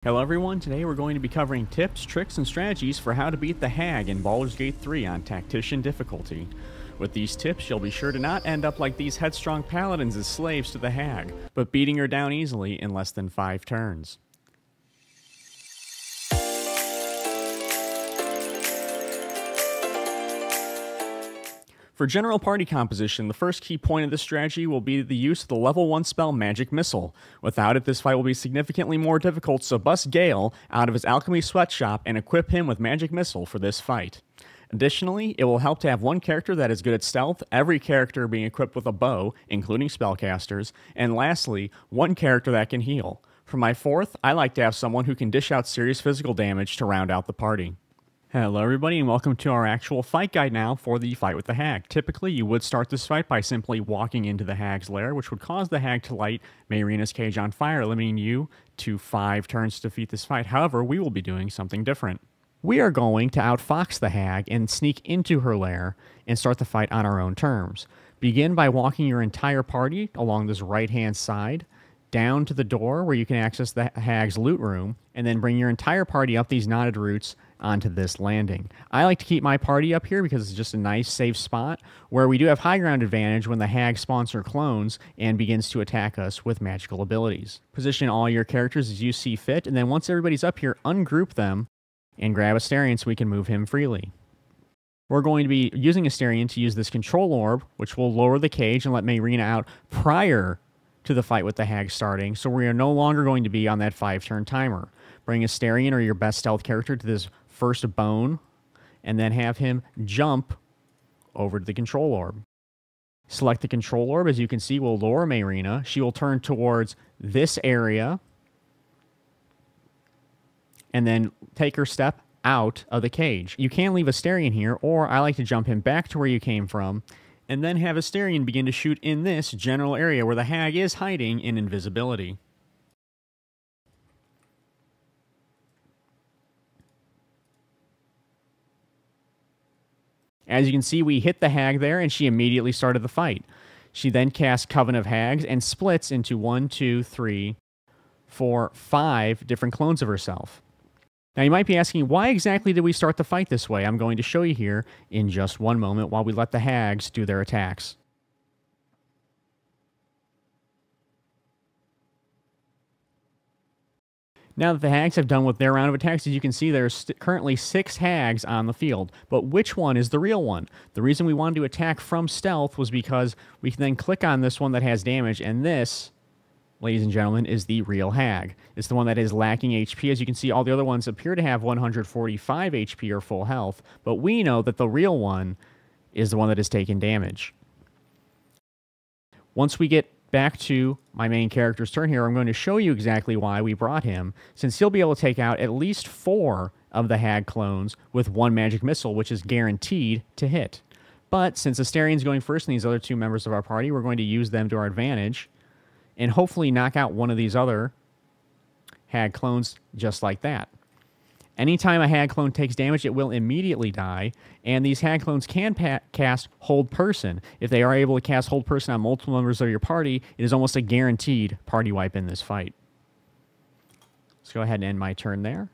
Hello everyone, today we're going to be covering tips, tricks, and strategies for how to beat the Hag in Baldur's Gate 3 on Tactician difficulty. With these tips, you'll be sure to not end up like these headstrong paladins as slaves to the Hag, but beating her down easily in less than 5 turns. For general party composition, the first key point of this strategy will be the use of the level 1 spell Magic Missile. Without it, this fight will be significantly more difficult, so bust Gale out of his alchemy sweatshop and equip him with Magic Missile for this fight. Additionally, it will help to have one character that is good at stealth, every character being equipped with a bow, including spellcasters, and lastly, one character that can heal. For my fourth, I like to have someone who can dish out serious physical damage to round out the party. Hello everybody and welcome to our actual fight guide now for the fight with the Hag. Typically you would start this fight by simply walking into the Hag's lair, which would cause the Hag to light Mayrina's cage on fire, limiting you to 5 turns to defeat this fight. However, we will be doing something different. We are going to outfox the Hag and sneak into her lair and start the fight on our own terms. Begin by walking your entire party along this right-hand side, down to the door where you can access the Hag's loot room, and then bring your entire party up these knotted routes onto this landing. I like to keep my party up here because it's just a nice safe spot where we do have high ground advantage when the Hag spawns her clones and begins to attack us with magical abilities. Position all your characters as you see fit, and then once everybody's up here, ungroup them and grab Astarion so we can move him freely. We're going to be using Astarion to use this control orb, which will lower the cage and let Mayrina out prior to the fight with the Hag starting, so we are no longer going to be on that 5-turn timer. Bring Astarion or your best stealth character to this first bone, and then have him jump over to the control orb. Select the control orb. As you can see, will lower Mayrina. She will turn towards this area, and then take her step out of the cage. You can leave Astarion here, or I like to jump him back to where you came from, and then have Astarion begin to shoot in this general area where the Hag is hiding in invisibility. As you can see, we hit the Hag there, and she immediately started the fight. She then casts Coven of Hags and splits into 1, 2, 3, 4, 5 different clones of herself. Now, you might be asking, why exactly did we start the fight this way? I'm going to show you here in just one moment while we let the Hags do their attacks. Now that the Hags have done with their round of attacks, as you can see, there's currently 6 Hags on the field. But which one is the real one? The reason we wanted to attack from stealth was because we can then click on this one that has damage, and this, ladies and gentlemen, is the real Hag. It's the one that is lacking HP. As you can see, all the other ones appear to have 145 HP or full health, but we know that the real one is the one that has taken damage. Once we get back to my main character's turn here, I'm going to show you exactly why we brought him, since he'll be able to take out at least 4 of the Hag clones with 1 magic missile, which is guaranteed to hit. But since Astarion's going first and these other 2 members of our party, we're going to use them to our advantage and hopefully knock out one of these other Hag clones just like that. Anytime a Hag clone takes damage, it will immediately die, and these Hag clones can cast Hold Person. If they are able to cast Hold Person on multiple members of your party, it is almost a guaranteed party wipe in this fight. Let's go ahead and end my turn there.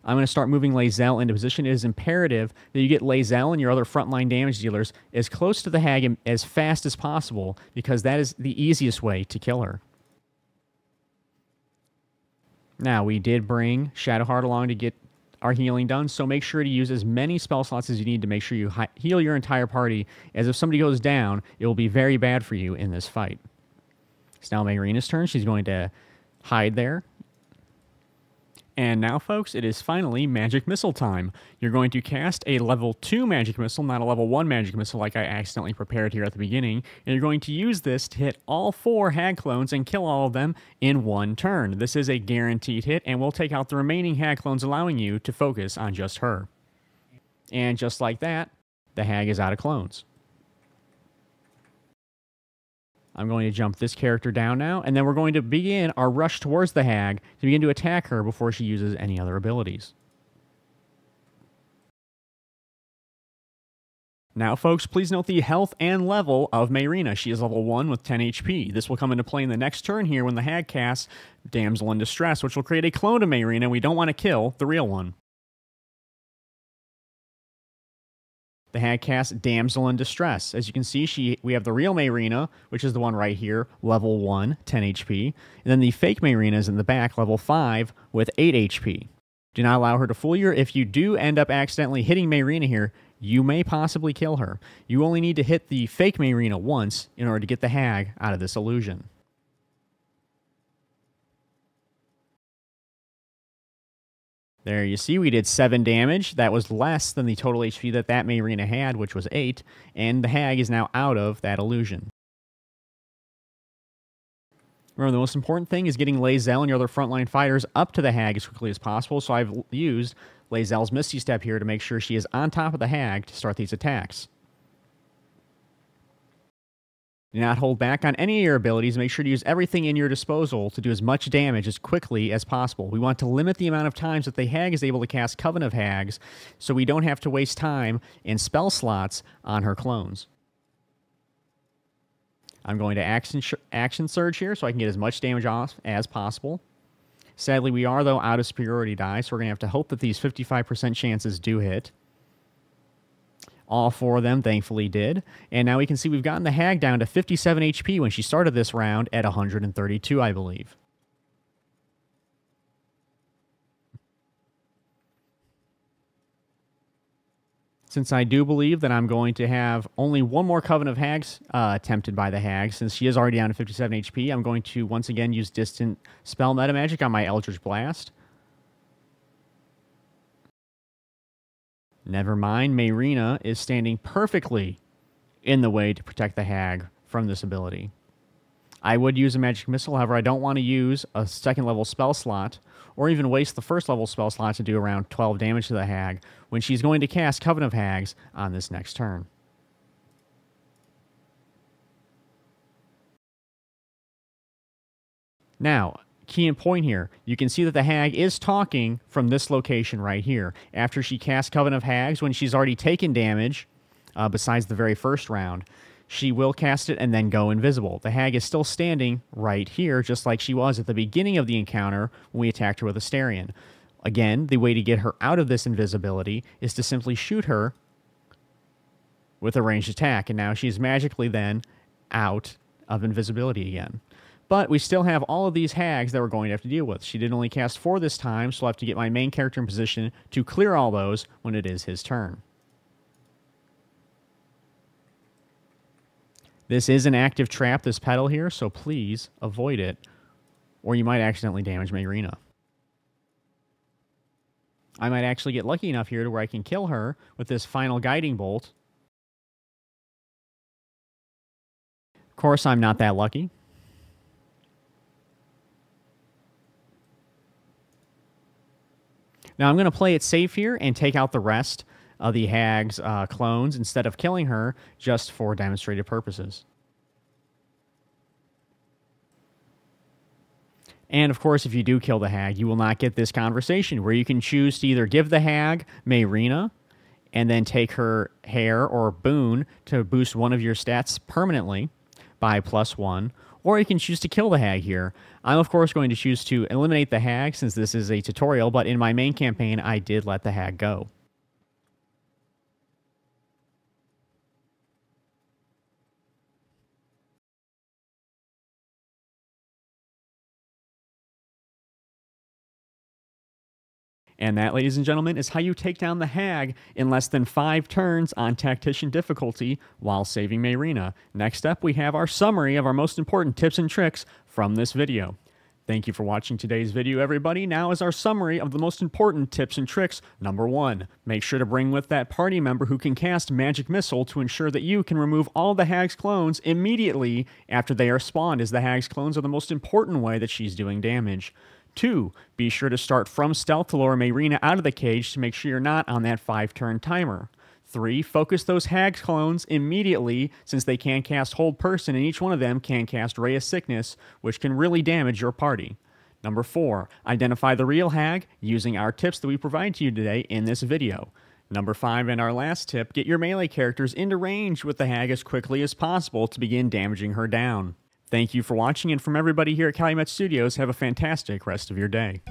I'm going to start moving Lae'zel into position. It is imperative that you get Lae'zel and your other frontline damage dealers as close to the Hag as fast as possible, because that is the easiest way to kill her. Now, we did bring Shadowheart along to get our healing done, so make sure to use as many spell slots as you need to make sure you heal your entire party, as if somebody goes down, it will be very bad for you in this fight. It's now Mayrina's turn. She's going to hide there. And now, folks, it is finally Magic Missile time. You're going to cast a level 2 Magic Missile, not a level 1 Magic Missile like I accidentally prepared here at the beginning. And you're going to use this to hit all 4 Hag clones and kill all of them in 1 turn. This is a guaranteed hit, and will take out the remaining Hag clones, allowing you to focus on just her. And just like that, the Hag is out of clones. I'm going to jump this character down now, and then we're going to begin our rush towards the Hag to begin to attack her before she uses any other abilities. Now, folks, please note the health and level of Mayrina. She is level 1 with 10 HP. This will come into play in the next turn here when the hag casts Damsel in Distress, which will create a clone of Mayrina. We don't want to kill the real one. The hag casts Damsel in Distress. As you can see, we have the real Mayrina, which is the one right here, level 1, 10 HP. And then the fake Mayrina is in the back, level 5, with 8 HP. Do not allow her to fool you. If you do end up accidentally hitting Mayrina here, you may possibly kill her. You only need to hit the fake Mayrina once in order to get the hag out of this illusion. There you see, we did 7 damage. That was less than the total HP that Mayrina had, which was 8, and the hag is now out of that illusion. Remember, the most important thing is getting Lae'zel and your other frontline fighters up to the hag as quickly as possible, so I've used Lae'zel's Misty Step here to make sure she is on top of the hag to start these attacks. Do not hold back on any of your abilities. Make sure to use everything in your disposal to do as much damage as quickly as possible. We want to limit the amount of times that the hag is able to cast Coven of Hags, so we don't have to waste time and spell slots on her clones. I'm going to action surge here so I can get as much damage off as possible. Sadly, we are, though, out of superiority die, so we're going to have to hope that these 55% chances do hit. All 4 of them, thankfully, did. And now we can see we've gotten the hag down to 57 HP when she started this round at 132, I believe. Since I do believe that I'm going to have only one more Coven of Hags attempted by the hag, since she is already down to 57 HP, I'm going to once again use Distant Spell Meta Magic on my Eldritch Blast. Never mind, Mayrina is standing perfectly in the way to protect the hag from this ability. I would use a Magic Missile, however, I don't want to use a second level spell slot, or even waste the first level spell slot to do around 12 damage to the hag, when she's going to cast Coven of Hags on this next turn. Now, key and point here, you can see that the hag is talking from this location right here. After she casts Coven of Hags, when she's already taken damage, besides the very first round, she will cast it and then go invisible. The hag is still standing right here, just like she was at the beginning of the encounter when we attacked her with Astarion. Again, the way to get her out of this invisibility is to simply shoot her with a ranged attack, and now she's magically then out of invisibility again. But we still have all of these hags that we're going to have to deal with. She did only cast 4 this time, so I'll have to get my main character in position to clear all those when it is his turn. This is an active trap, this pedal here, so please avoid it, or you might accidentally damage Mayrina. I might actually get lucky enough here to where I can kill her with this final guiding bolt. Of course, I'm not that lucky. Now I'm going to play it safe here and take out the rest of the hag's clones instead of killing her, just for demonstrative purposes. And of course, if you do kill the hag, you will not get this conversation where you can choose to either give the hag Mayrina and then take her hair or boon to boost one of your stats permanently by +1, or you can choose to kill the hag here. I'm, of course, going to choose to eliminate the hag since this is a tutorial, but in my main campaign, I did let the hag go. And that, ladies and gentlemen, is how you take down the hag in less than 5 turns on Tactician difficulty while saving Mayrina. Next up, we have our summary of our most important tips and tricks from this video. Thank you for watching today's video, everybody. Now is our summary of the most important tips and tricks. Number 1, make sure to bring with that party member who can cast Magic Missile to ensure that you can remove all the hag's clones immediately after they are spawned, as the hag's clones are the most important way that she's doing damage. 2, be sure to start from stealth to lure Mayrina out of the cage to make sure you're not on that 5-turn timer. 3, focus those hag clones immediately, since they can cast Hold Person and each one of them can cast Ray of Sickness, which can really damage your party. Number 4, identify the real hag using our tips that we provide to you today in this video. Number 5 and our last tip, get your melee characters into range with the hag as quickly as possible to begin damaging her down. Thank you for watching, and from everybody here at Calumetstudios, have a fantastic rest of your day.